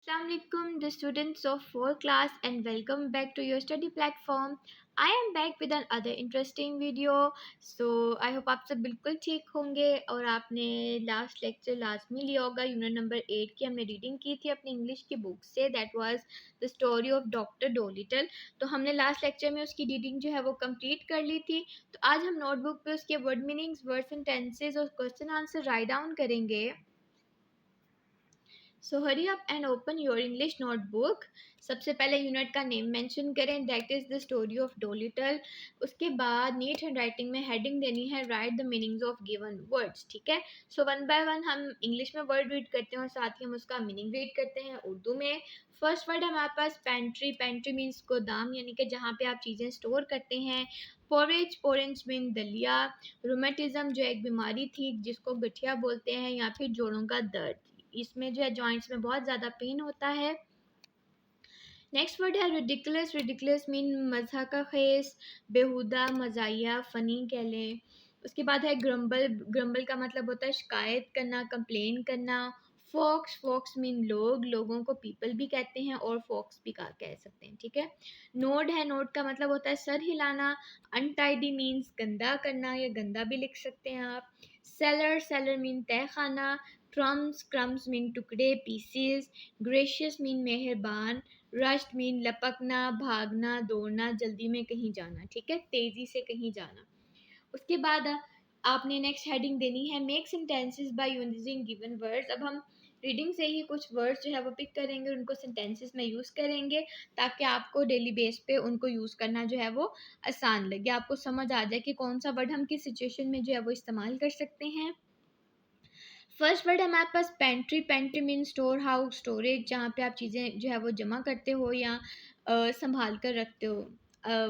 Assalamualaikum, the students of 4th class, and welcome back to your study platform. I am back with another interesting video. I hope आप सब बिल्कुल ठीक होंगे और आपने last lecture लाजमी लिया होगा। यूनिट नंबर 8 की हमने रीडिंग की थी अपनी इंग्लिश की बुक से, that was the story of doctor Dolittle. तो हमने लास्ट लेक्चर में उसकी रीडिंग जो है वो कंप्लीट कर ली थी। तो आज हम नोटबुक पे उसके word meanings, words and tenses और क्वेश्चन आंसर राइट डाउन करेंगे। So hurry up and open your English notebook. सबसे पहले यूनिट का नेम मेंशन करें, that is the story of Dolittle. उसके बाद नीट हैंड राइटिंग में हेडिंग देनी है, write the meanings of given words. ठीक है, सो वन बाय वन हम इंग्लिश में वर्ड रीड करते हैं और साथ ही हम उसका मीनिंग रीड करते हैं उर्दू में। फर्स्ट वर्ड हमारे पास पेंट्री। पेंट्री मीन्स गोदाम, यानी कि जहाँ पे आप चीज़ें स्टोर करते हैं। पोरेज, पोरेंज मीन दलिया। रोमेटिज्म जो एक बीमारी थी जिसको गठिया बोलते हैं या फिर जोड़ों का दर्द, इसमें जो है जॉइंट्स में बहुत ज़्यादा पेन होता है। नेक्स्ट वर्ड है रिडिकुलस। रिडिकुलस मीन मज़ा का खेस, बेहुदा, मजाया, फ़नी कह लें। उसके बाद है ग्रम्बल। ग्रम्बल का मतलब होता है शिकायत करना, कंप्लेन करना। फॉक्स। फॉक्स मीन लोग, लोगों को पीपल भी कहते हैं और फॉक्स भी कह सकते हैं। ठीक है, नोड है। नोड का मतलब होता है सर हिलाना। अनटाइडी मीन्स गंदा करना या गंदा भी लिख सकते हैं आप। सेलर। सेलर मीन तह खाना। क्रम्स। क्रम्स मीन टुकड़े, पीसेस। ग्रेशियस मीन मेहरबान। रश्ट मीन लपकना, भागना, दौड़ना, जल्दी में कहीं जाना। ठीक है, तेजी से कहीं जाना। उसके बाद आपने नेक्स्ट हेडिंग देनी है make sentences by using given words. अब हम रीडिंग से ही कुछ वर्ड्स जो है वो पिक करेंगे, उनको सेंटेंसेस में यूज़ करेंगे ताकि आपको डेली बेस पे उनको यूज़ करना जो है वो आसान लगे, आपको समझ आ जाए कि कौन सा वर्ड हम किस सिचुएशन में जो है वो इस्तेमाल कर सकते हैं। फर्स्ट वर्ड है हमारे पास pantry. Pantry mean storehouse, storage, जहाँ पे आप चीज़ें जो है वो जमा करते हो या संभाल कर रखते हो।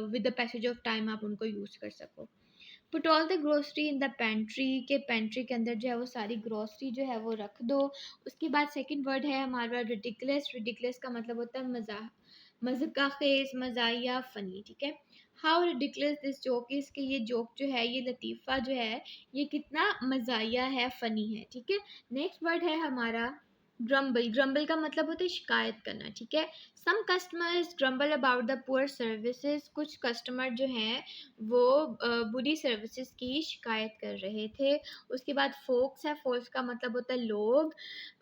With the passage of time आप उनको यूज़ कर सको। Put all the grocery in the pantry, के पेंट्री के अंदर जो है वो सारी ग्रोसरी जो है वो रख दो। उसके बाद सेकंड वर्ड है हमारा रिडिकुलस। रिडिकुलस का मतलब होता है मजाक, मज़ाक़ खेज़, मज़ाहिया, फ़नी। ठीक है, how ridiculous this joke is, कि ये जोक जो है, ये लतीफ़ा जो है, ये कितना मज़ाहिया है, फ़नी है। ठीक है, नेक्स्ट वर्ड है हमारा ग्रम्बल। ग्रम्बल का मतलब होता है शिकायत करना। ठीक है, some customers grumble about the poor services. कुछ कस्टमर जो हैं वो बुरी सर्विसेज की शिकायत कर रहे थे। उसके बाद फोक्स है। फोक्स का मतलब होता है लोग।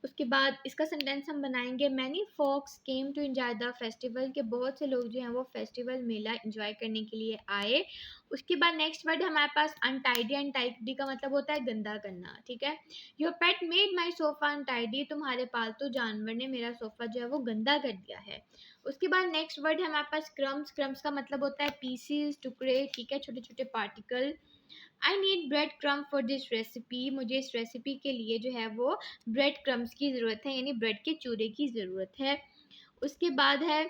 उसके बाद इसका सेंटेंस हम बनाएंगे, many folks came to enjoy the festival, के बहुत से लोग जो हैं वो फेस्टिवल मेला एंजॉय करने के लिए आए। उसके बाद नेक्स्ट वर्ड है हमारे पास अनटाइडी। अनटाइडी का मतलब होता है गंदा करना। ठीक है, your pet made my sofa untidy, तुम्हारे पालतू जानवर ने मेरा सोफा जो है वो गंदा कर दिया है। उसके बाद नेक्स्ट वर्ड है हमारे पास क्रम्स। क्रम्स का मतलब होता है पीसीज, टुकड़े। ठीक है, छोटे छोटे particle. I need bread crumb for this recipe, मुझे इस रेसिपी के लिए जो है वो ब्रेड क्रम्स की ज़रूरत है, यानी ब्रेड के चूरे की ज़रूरत है। उसके बाद है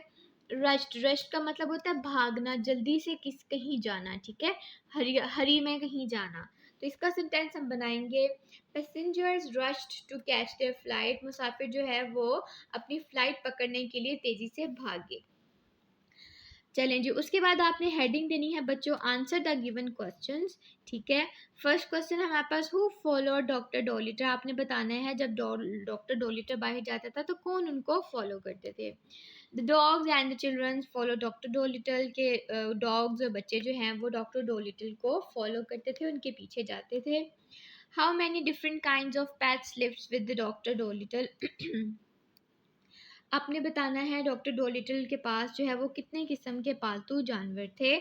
रश्ट। रश्ट का मतलब होता है भागना, जल्दी से कहीं जाना। ठीक है, हरी हरी में कहीं जाना। तो इसका सेंटेंस हम बनाएंगे, passengers rushed to catch their flight, मुसाफिर जो है वो अपनी फ्लाइट पकड़ने के लिए तेज़ी से भागे। चलें जी, उसके बाद आपने हेडिंग देनी है बच्चों, आंसर द गिवन क्वेश्चंस। ठीक है, फर्स्ट क्वेश्चन हमारे पास, हु फॉलो डॉक्टर डोलिटर। आपने बताना है जब डॉक्टर डोलिटर बाहर जाता था तो कौन उनको फॉलो करते थे। The dogs and the children follow doctor Dolittle, के डॉग्स और बच्चे जो हैं वो डॉक्टर डोलिटल को फॉलो करते थे, उनके पीछे जाते थे। How many different kinds of pets lives with the doctor Dolittle. आपने बताना है डॉक्टर डोलिटल के पास जो है वो कितने किस्म के पालतू जानवर थे।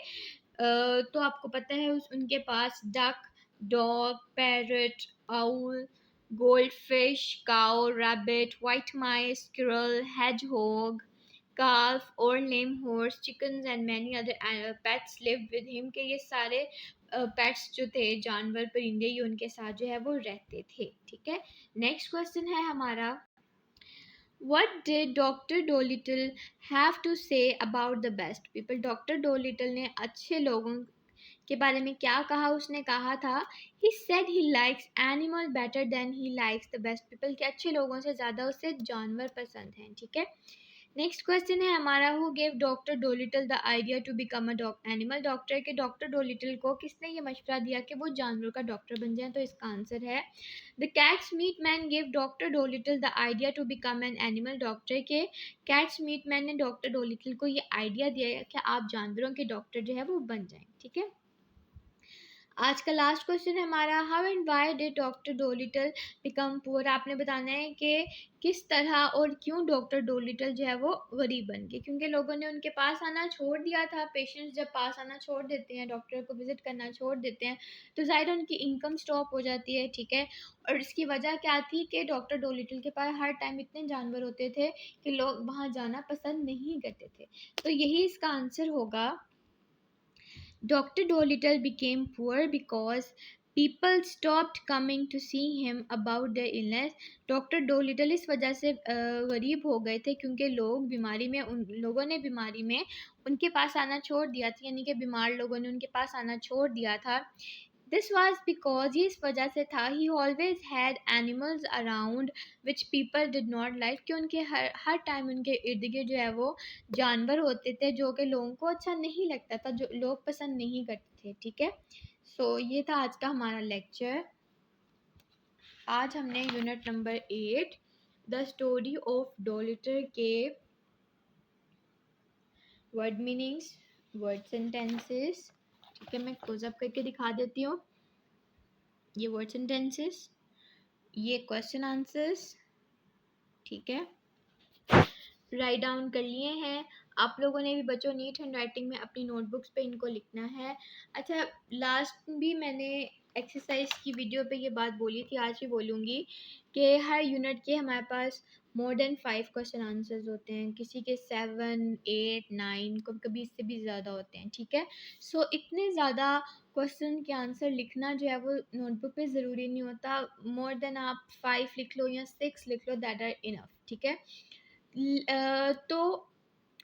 तो आपको पता है उनके पास duck, dog, parrot, owl, goldfish, cow, rabbit, white mice, squirrel, hedgehog, calf और lame horse, chickens and many other pets lived with him, के ये सारे पेट्स जो थे, जानवर परिंदे, ये उनके साथ जो है वो रहते थे। ठीक है, नेक्स्ट क्वेश्चन है हमारा, What did Dr. Dolittle have to say about the best people? Doctor Dolittle ने अच्छे लोगों के बारे में क्या कहा? उसने कहा था, he said he likes animal better than he likes the best people, कि अच्छे लोगों से ज़्यादा उसे जानवर पसंद हैं। ठीक है, नेक्स्ट क्वेश्चन है हमारा, who gave doctor Dolittle the idea to become a animal doctor, के डॉक्टर डोलिटल को किसने ये मशवरा दिया कि वो जानवरों का डॉक्टर बन जाए? तो इसका आंसर है the cats meat man gave doctor Dolittle the idea to become an animal doctor, के कैट्स मीट मैन ने डॉक्टर डोलिटल को ये आइडिया दिया है कि आप जानवरों के डॉक्टर जो है वो बन जाएं। ठीक है, आज का लास्ट क्वेश्चन है हमारा, how and why did doctor Dolittle become poor. आपने बताना है कि किस तरह और क्यों डॉक्टर डोलिटल जो है वो गरीब बन गए। क्योंकि लोगों ने उनके पास आना छोड़ दिया था। पेशेंट्स जब पास आना छोड़ देते हैं, डॉक्टर को विजिट करना छोड़ देते हैं, तो ज़ाहिर उनकी इनकम स्टॉप हो जाती है। ठीक है, और इसकी वजह क्या थी कि डॉक्टर डोलिटल के पास हर टाइम इतने जानवर होते थे कि लोग वहाँ जाना पसंद नहीं करते थे। तो यही इसका आंसर होगा, Dr. Dolittle became poor because people stopped coming to see him about their illness. Doctor Dolittle इस वजह से गरीब हो गए थे क्योंकि लोग बीमारी में उन लोगों ने बीमारी में उनके पास आना छोड़ दिया था, यानी कि बीमार लोगों ने उनके पास आना छोड़ दिया था। दिस वॉज बिकॉज, ये इस वजह से था, ही always had animals around which people did not like, कि उनके हर टाइम उनके इर्द गिर्द जो है वो जानवर होते थे जो कि लोगों को अच्छा नहीं लगता था, जो लोग पसंद नहीं करते थे। ठीक है, सो ये था आज का हमारा लेक्चर। आज हमने unit number 8 the story of Dolittle के वर्ड मीनिंग्स, वर्ड सेंटेंसेस, ठीक है, मैं क्लोजअप करके दिखा देती हूँ। ये वर्ड सेंटेंसेस, ये क्वेश्चन आंसर्स, ठीक है, राइट डाउन कर लिए हैं आप लोगों ने भी। बच्चों, नीट हैंड राइटिंग में अपनी नोटबुक्स पे इनको लिखना है। अच्छा, लास्ट भी मैंने एक्सरसाइज की वीडियो पे ये बात बोली थी, आज भी बोलूँगी कि हर यूनिट के हमारे पास मोर देन 5 क्वेश्चन आंसर्स होते हैं, किसी के 7, 8, 9, कभी कभी इससे भी ज़्यादा होते हैं। ठीक है, सो इतने ज़्यादा क्वेश्चन के आंसर लिखना जो है वो नोटबुक पे ज़रूरी नहीं होता। मोर देन आप 5 लिख लो या 6 लिख लो, दैट आर इनफ। ठीक है, तो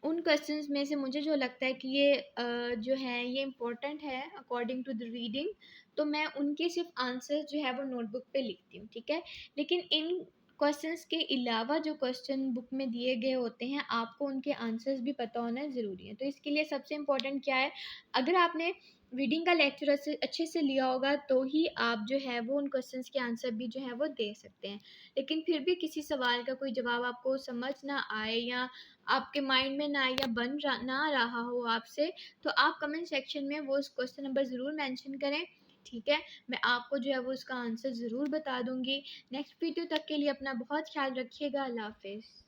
उन क्वेश्चंस में से मुझे जो लगता है कि ये जो है ये इम्पोर्टेंट है अकॉर्डिंग टू द रीडिंग, तो मैं उनके सिर्फ आंसर्स जो है वो नोटबुक पे लिखती हूँ। ठीक है, लेकिन इन क्वेश्चंस के अलावा जो क्वेश्चन बुक में दिए गए होते हैं, आपको उनके आंसर्स भी पता होना ज़रूरी है। तो इसके लिए सबसे इम्पोर्टेंट क्या है, अगर आपने रीडिंग का लेक्चर अच्छे से लिया होगा तो ही आप जो है वो उन क्वेश्चंस के आंसर भी जो है वो दे सकते हैं। लेकिन फिर भी किसी सवाल का कोई जवाब आपको समझ ना आए या आपके माइंड में ना आए या ना रहा हो आपसे, तो आप कमेंट सेक्शन में वो उस क्वेश्चन नंबर ज़रूर मेंशन करें। ठीक है, मैं आपको जो है वो उसका आंसर ज़रूर बता दूंगी। नेक्स्ट वीडियो तक के लिए अपना बहुत ख्याल रखिएगा। अल्लाह हाफिज़।